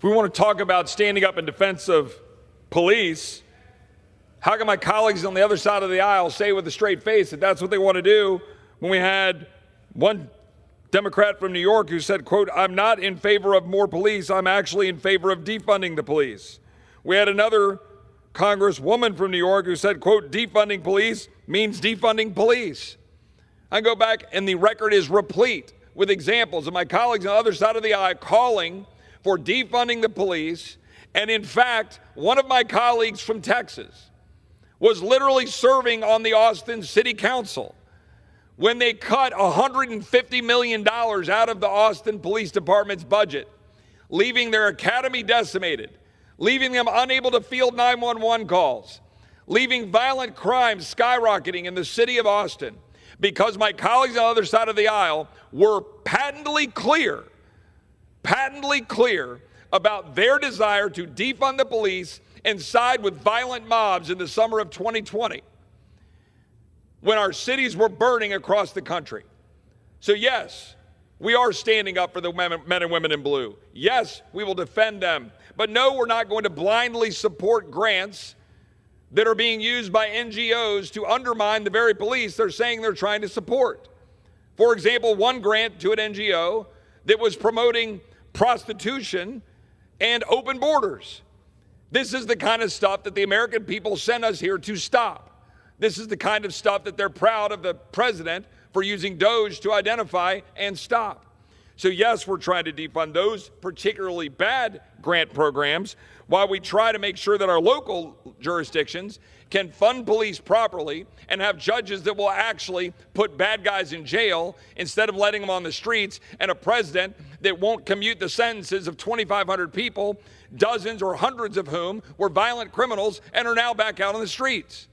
If we want to talk about standing up in defense of police, how can my colleagues on the other side of the aisle say with a straight face that that's what they want to do when we had one Democrat from New York who said, quote, "I'm not in favor of more police. I'm actually in favor of defunding the police." We had another Congresswoman from New York who said, quote, "Defunding police means defunding police." I go back and the record is replete with examples of my colleagues on the other side of the aisle calling for defunding the police. And in fact, one of my colleagues from Texas was literally serving on the Austin City Council when they cut $150 million out of the Austin Police Department's budget, leaving their academy decimated, leaving them unable to field 911 calls, leaving violent crimes skyrocketing in the city of Austin, because my colleagues on the other side of the aisle were patently clear about their desire to defund the police and side with violent mobs in the summer of 2020 when our cities were burning across the country. So yes, we are standing up for the men and women in blue. Yes, we will defend them. But no, we're not going to blindly support grants that are being used by NGOs to undermine the very police they're saying they're trying to support. For example, one grant to an NGO that was promoting prostitution and open borders. This is the kind of stuff that the American people sent us here to stop. This is the kind of stuff that they're proud of the president for using DOJ to identify and stop. So yes, we're trying to defund those particularly bad grant programs while we try to make sure that our local jurisdictions can fund police properly and have judges that will actually put bad guys in jail instead of letting them on the streets, and a president that won't commute the sentences of 2,500 people, dozens or hundreds of whom were violent criminals and are now back out on the streets.